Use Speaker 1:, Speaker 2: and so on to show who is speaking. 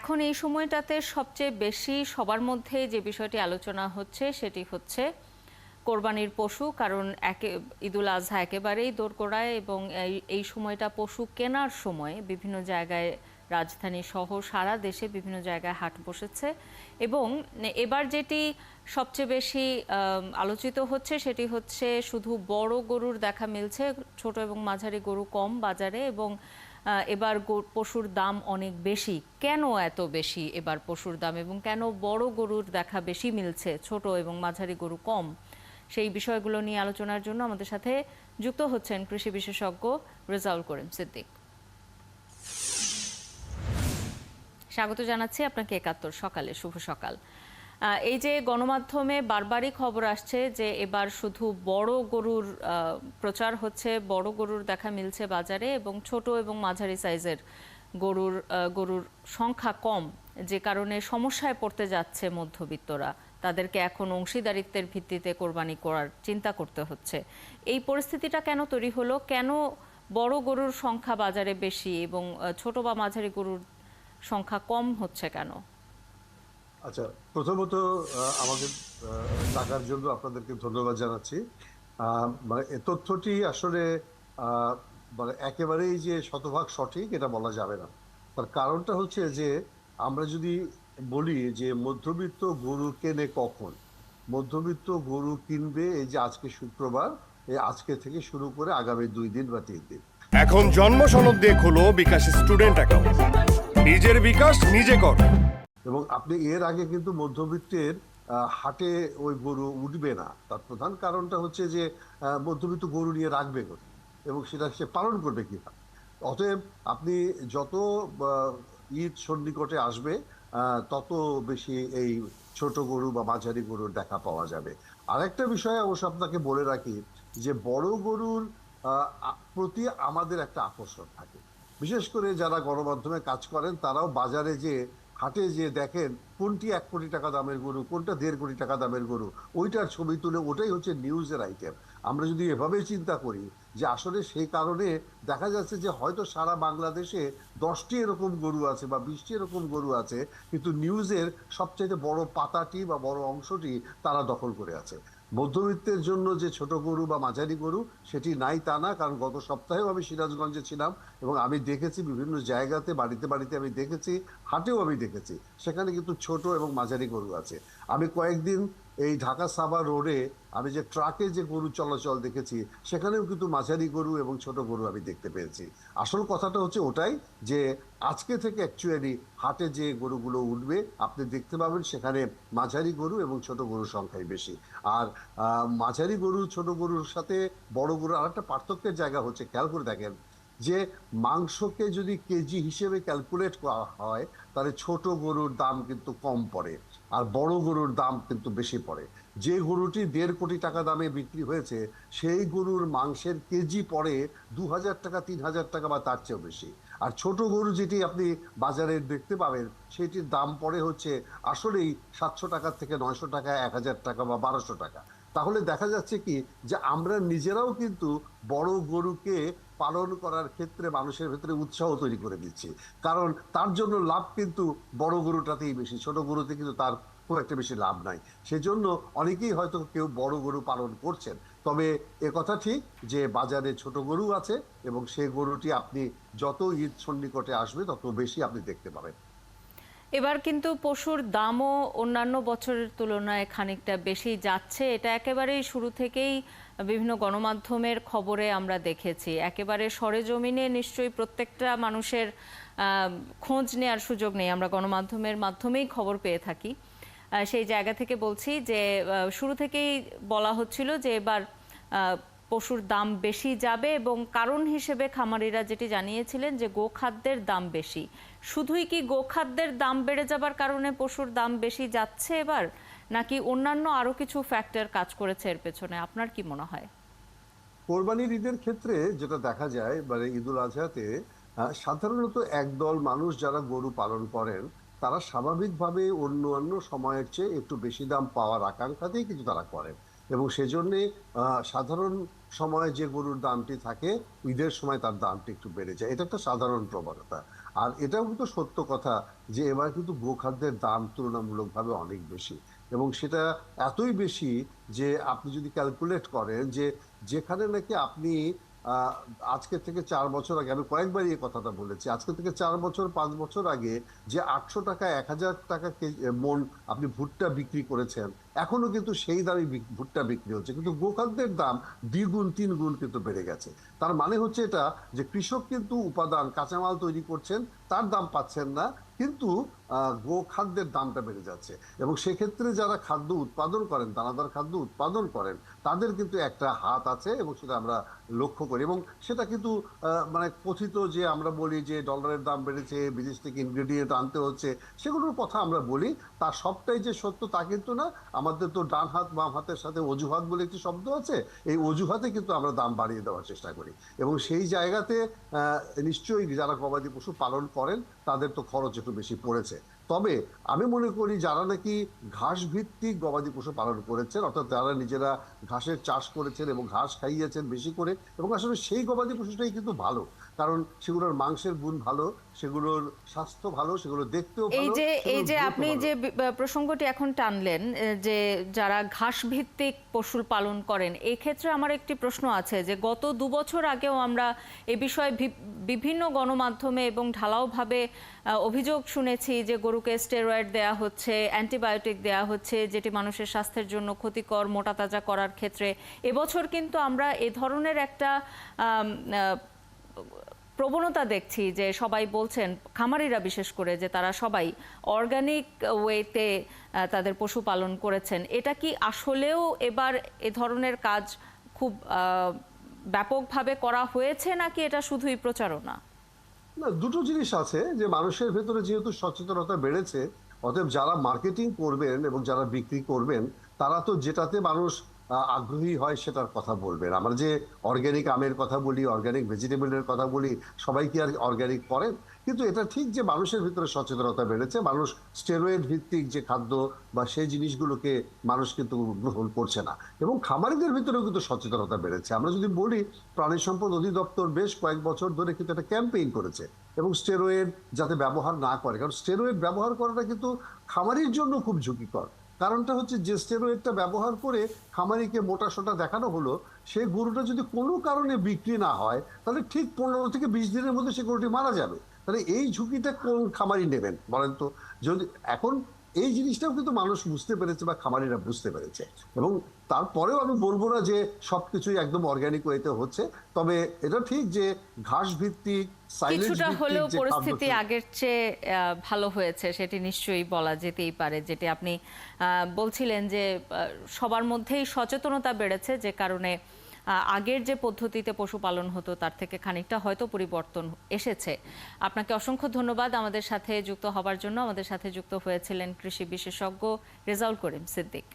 Speaker 1: এখন এই সময়টাতে সবচেয়ে বেশি সবার মধ্যে যে বিষয়টি আলোচনা হচ্ছে সেটি হচ্ছে কোরবানির পশু। কারণ ঈদুল আজহা একেবারেই দোরগোড়ায় এবং এই সময়টা পশু কেনার সময় বিভিন্ন জায়গায় রাজধানী সহ সারা দেশে বিভিন্ন জায়গায় হাট বসেছে। এবং এবার যেটি সবচেয়ে বেশি আলোচিত হচ্ছে সেটি হচ্ছে শুধু বড় গরুর দেখা মিলছে, ছোট এবং মাঝারি গরু কম বাজারে। এবং এবার পশুর দাম অনেক বেশি। কেন এত বেশি এবার পশুর দাম এবং কেন বড় গরুর দেখা বেশি মিলছে, ছোট এবং মাঝারি গরু কম? সেই বিষয়গুলো নিয়ে আলোচনার জন্য আমাদের সাথে যুক্ত হচ্ছেন কৃষি বিশেষজ্ঞ রেজাউল করিম সিদ্দিক। স্বাগত জানাচ্ছি আপনাকে একাত্তর সকালে। শুভ সকাল। এই যে গণমাধ্যমে বারবারই খবর আসছে যে এবার শুধু বড় গরুর প্রচার হচ্ছে, বড় গরুর দেখা মিলছে বাজারে এবং ছোট এবং মাঝারি সাইজের গরুর সংখ্যা কম, যে কারণে সমস্যায় পড়তে যাচ্ছে মধ্যবিত্তরা। তাদেরকে এখন অংশীদারিত্বের ভিত্তিতে কোরবানি করার চিন্তা করতে হচ্ছে। এই পরিস্থিতিটা কেন তৈরি হলো? কেন বড় গরুর সংখ্যা বাজারে বেশি এবং ছোট বা মাঝারি গরুর সংখ্যা কম হচ্ছে কেন?
Speaker 2: আচ্ছা, প্রথমত আমাকে ডাকার জন্য আপনাদেরকে ধন্যবাদ জানাচ্ছি। মানে এই তথ্যটি আসলে আহ, মানে একেবারেই যে শতভাগ সঠিক এটা বলা যাবে না। তার কারণটা হচ্ছে যে আমরা যদি বলি যে মধ্যবিত্ত গরু কেনে কখন, মধ্যবিত্ত গরু কিনবে এই যে আজকে শুক্রবার, এই আজকে থেকে শুরু করে আগামী 2 দিন বা 3 দিন।
Speaker 3: এখন জন্ম সনদ দিয়ে খোলো বিকাশ স্টুডেন্ট অ্যাকাউন্ট। নিজের বিকাশ নিজে কর।
Speaker 2: এবং আপনি এর আগে কিন্তু মধ্যবিত্তের হাটে ওই গরু উঠবে না। তার প্রধান কারণটা হচ্ছে যে মধ্যবিত্ত গরু নিয়ে রাখবে কোথায় এবং সেটা সে পালন করবে কিভাবে। অতএব আপনি যত ঈদ সন্নিকটে আসবে তত বেশি এই ছোট গরু বা মাঝারি গরুর দেখা পাওয়া যাবে। আরেকটা বিষয় অবশ্য আপনাকে বলে রাখি যে বড় গরুর প্রতি আমাদের একটা আকর্ষণ থাকে। বিশেষ করে যারা গণমাধ্যমে কাজ করেন তারাও বাজারে যে হাটে যে দেখেন কোনটি 1 কোটি টাকা দামের গরু, কোনটা 1.5 কোটি টাকা দামের গরু, ওইটার ছবি তুলে ওটাই হচ্ছে নিউজের আইটেম। আমরা যদি এভাবে চিন্তা করি যে আসলে সেই কারণে দেখা যাচ্ছে যে হয়তো সারা বাংলাদেশে 10টি এরকম গরু আছে বা 20টি এরকম গরু আছে, কিন্তু নিউজের সবচেয়ে বড় পাতাটি বা বড় অংশটি তারা দখল করে আছে। মধ্যবিত্তের জন্য যে ছোট গরু বা মাঝারি গরু সেটি নাই তা না, কারণ গত সপ্তাহেও আমি সিরাজগঞ্জে ছিলাম এবং আমি দেখেছি বিভিন্ন জায়গাতে, বাড়িতে বাড়িতে আমি দেখেছি, হাটেও আমি দেখেছি, সেখানে কিন্তু ছোট এবং মাঝারি গরু আছে। আমি কয়েকদিন এই ঢাকা সাভার রোডে আমি যে ট্রাকে যে গরু চলাচল দেখেছি, সেখানেও কিন্তু মাঝারি গরু এবং ছোট গরু আমি দেখতে পেয়েছি। আসল কথাটা হচ্ছে ওটাই যে আজকে থেকে অ্যাকচুয়ালি হাটে যে গরুগুলো উঠবে আপনি দেখতে পাবেন সেখানে মাঝারি গরু এবং ছোট গরুর সংখ্যাই বেশি। আর মাঝারি গরু ছোট গরুর সাথে বড় গরু আর একটা পার্থক্যের জায়গা হচ্ছে, খেয়াল করে দেখেন যে মাংসকে যদি কেজি হিসেবে ক্যালকুলেট করা হয় তাহলে ছোট গরুর দাম কিন্তু কম পড়ে আর বড় গরুর দাম কিন্তু বেশি পড়ে। যে গরুটি 1.5 কোটি টাকা দামে বিক্রি হয়েছে সেই গরুর মাংসের কেজি পড়ে 2,000 টাকা, 3,000 টাকা বা তার চেয়েও বেশি। আর ছোট গরু যেটি আপনি বাজারে দেখতে পাবেন সেটির দাম পড়ে হচ্ছে আসলেই 700 টাকার থেকে 900 টাকা, 1,000 টাকা বা 1,200 টাকা। তাহলে দেখা যাচ্ছে কি যে আমরা নিজেরাও কিন্তু বড় গরুকে পালন করার ক্ষেত্রে মানুষের ভেতরে উৎসাহ তৈরি করে দিচ্ছি, কারণ তার জন্য লাভ কিন্তু বড় গরুটাতেই বেশি, ছোট গরুতে কিন্তু তার খুব একটা বেশি লাভ নাই। সেজন্য অনেকেই হয়তো কেউ বড় গরু পালন করছেন। তবে কথা ঠিক যে বাজারে ছোট গরু আছে এবং সেই গরুটি আপনি যত ঈদ সন্নিকটে আসবে তত বেশি আপনি দেখতে পাবেন।
Speaker 1: এবার কিন্তু পশুর দামও অন্যান্য বছরের তুলনায় খানিকটা বেশি যাচ্ছে। এটা একেবারেই শুরু থেকেই বিভিন্ন গণমাধ্যমের খবরে আমরা দেখেছি। একেবারে সরেজমিনে নিশ্চয়ই প্রত্যেকটা মানুষের খোঁজ নেওয়ার সুযোগ নেই, আমরা গণমাধ্যমের মাধ্যমেই খবর পেয়ে থাকি। সেই জায়গা থেকে বলছি যে শুরু থেকেই বলা হচ্ছিল যে এবার পশুর দাম বেশি যাবে এবং কারণ হিসেবে খামারিরা যেটি জানিয়েছিলেন যে গোখাদ্যের দাম বেশি। শুধুই কি গোখাদ্যের দাম বেড়ে যাবার কারণে পশুর দাম বেশি যাচ্ছে এবার, নাকি অন্যান্য আরো কিছু ফ্যাক্টর কাজ করেছে এর পেছনে? আপনার কি মনে হয়?
Speaker 2: কোরবানির ঈদের ক্ষেত্রে যেটা দেখা যায় মানে ঈদুল আজহাতে সাধারণত একদল মানুষ যারা গরু পালন করেন তারা স্বাভাবিকভাবে অন্যান্য সময়ের চেয়ে একটু বেশি দাম পাওয়ার আকাঙ্ক্ষাতেই কিন্তু তারা করেন এবং সেজন্যে সাধারণ সময়ে যে গরুর দামটি থাকে ঈদের সময় তার দামটি একটু বেড়ে যায়, এটা একটা সাধারণ প্রবণতা। আর এটাও কিন্তু সত্য কথা যে এবার কিন্তু গোখাদ্যের দাম তুলনামূলকভাবে অনেক বেশি, এবং সেটা এতই বেশি যে আপনি যদি ক্যালকুলেট করেন যে যেখানে নাকি আপনি আহ, আজকে থেকে 4 বছর আগে, আমি কয়েকবার এই কথাটা বলেছি, আজকে থেকে 4 বছর 5 বছর আগে যে 800 টাকা 1000 টাকা মন আপনি ভুট্টা বিক্রি করেছেন, এখনো কিন্তু সেই দামে ভুট্টা বিক্রি হচ্ছে, কিন্তু গোখাদ্যের দাম 2 গুণ 3 গুণ কিন্তু বেড়ে গেছে। তার মানে হচ্ছে এটা যে কৃষক কিন্তু উপাদান কাঁচামাল তৈরি করছেন, তার দাম পাচ্ছেন না, কিন্তু গোখাদ্যের দামটা বেড়ে যাচ্ছে। এবং সেক্ষেত্রে যারা খাদ্য উৎপাদন করেন, দানাদার খাদ্য উৎপাদন করেন, তাদের কিন্তু একটা হাত আছে, এবং সেটা আমরা লক্ষ্য করি। এবং সেটা কিন্তু মানে কথিত যে আমরা বলি যে ডলারের দাম বেড়েছে, বিদেশ থেকে ইনগ্রেডিয়েন্ট আনতে হচ্ছে, সেগুলোর কথা আমরা বলি, তার সবটাই যে সত্য তা কিন্তু না। আমাদের তো ডান হাত বাম হাতের সাথে অজুহাত বলে একটি শব্দ আছে, এই অজুহাতে কিন্তু আমরা দাম বাড়িয়ে দেওয়ার চেষ্টা করি। এবং সেই জায়গাতে নিশ্চয়ই যারা গবাদি পশু পালন করেন তাদের তো খরচ একটু বেশি পড়েছে। তবে আমি মনে করি যারা নাকি ঘাস ভিত্তিক গবাদি পশু পালন করেছেন, অর্থাৎ যারা নিজেরা ঘাসের চাষ করেছেন এবং ঘাস খাইয়েছেন বেশি করে, এবং আসলে সেই গবাদি পশুটাই কিন্তু ভালো, কারণ সেগুলোর মাংসের গুণ ভালো, সেগুলোর স্বাস্থ্য ভালো, সেগুলো দেখতেও
Speaker 1: এই
Speaker 2: ভালো,
Speaker 1: যে
Speaker 2: সেগুলোর গ্রোথও
Speaker 1: আপনি
Speaker 2: ভালো।
Speaker 1: যে প্রসঙ্গটি এখন টানলেন, যে যারা ঘাস ভিত্তিক পশু পালন করেন, এই ক্ষেত্রে আমার একটি প্রশ্ন আছে যে গত 2 বছর আগেও আমরা এ বিষয়ে বিভিন্ন গণমাধ্যমে এবং ঢালাওভাবে অভিযোগ শুনেছি যে গরুকে স্টেরয়েড দেয়া হচ্ছে, অ্যান্টিবায়োটিক দেয়া হচ্ছে, যেটি মানুষের স্বাস্থ্যের জন্য ক্ষতিকর, মোটাতাজা করার ক্ষেত্রে। এবছর কিন্তু আমরা এ ধরনের একটা প্রবণতা দেখছি যে সবাই বলছেন, খামারিরা বিশেষ করে, যে তারা সবাই অর্গানিক ওয়েতে তাদের পশু পালন করেছেন। এটা কি আসলেও এবার এ ধরনের কাজ খুব ব্যাপকভাবে করা হয়েছে, নাকি এটা শুধুই প্রচারণা?
Speaker 2: না, দুটো জিনিস আছে, যে মানুষের ভেতরে যেহেতু সচেতনতা বেড়েছে, অতএব যারা মার্কেটিং করবেন এবং যারা বিক্রি করবেন, তারা তো যেটাতে মানুষ আগ্রহী হয় সেটার কথা বলবেন। আমরা যে অর্গানিক আমের কথা বলি, অর্গানিক ভেজিটেবলের কথা বলি, সবাই কি আর অর্গানিক করেন? কিন্তু এটা ঠিক যে মানুষের ভিতরে সচেতনতা বেড়েছে, মানুষ স্টেরয়েড ভিত্তিক যে খাদ্য বা সেই জিনিসগুলোকে মানুষ কিন্তু গ্রহণ করছে না। এবং খামারিদের ভিতরেও কিন্তু সচেতনতা বেড়েছে। আমরা যদি বলি, প্রাণী সম্পদ অধিদপ্তর বেশ কয়েক বছর ধরে কিন্তু একটা ক্যাম্পেইন করেছে এবং স্টেরয়েড যাতে ব্যবহার না করে, কারণ স্টেরয়েড ব্যবহার করাটা কিন্তু খামারির জন্য খুব ঝুঁকিকর। কারণটা হচ্ছে যে স্টেরয়েডটা ব্যবহার করে খামারিকে মোটা সোটা দেখানো হলো, সেই গরুটা যদি কোনো কারণে বিক্রি না হয়, তাহলে ঠিক 15 থেকে 20 দিনের মধ্যে সেই গরুটি মারা যাবে। তাহলে এই ঝুঁকিটা কোন খামারি নেবেন বলেন তো? যদি এখন এই জিনিসটাও কিন্তু মানুষ বুঝতে পেরেছে বা খামারিরা বুঝতে পেরেছে। এবং তারপরেও আমি বলবো না যে সবকিছুই একদম অর্গানিক ওয়েতে হচ্ছে, তবে এটা ঠিক যে ঘাস ভিত্তিক, সাইলেজ
Speaker 1: কিছুটা
Speaker 2: ভিত্তিক
Speaker 1: হলেও
Speaker 2: যে
Speaker 1: পরিস্থিতি
Speaker 2: খাদ্য,
Speaker 1: আগের চেয়ে ভালো হয়েছে, সেটি নিশ্চয়ই বলা যেতেই পারে। যেটি আপনি বলছিলেন যে সবার মধ্যেই সচেতনতা বেড়েছে, যে কারণে আগের যে পদ্ধতিতে পশুপালন হতো তার থেকে খানিকটা হয়তো পরিবর্তন এসেছে। আপনাকে অসংখ্য ধন্যবাদ আমাদের সাথে যুক্ত হবার জন্য। আমাদের সাথে যুক্ত হয়েছিলেন কৃষি বিশেষজ্ঞ রেজাউল করিম সিদ্দিক।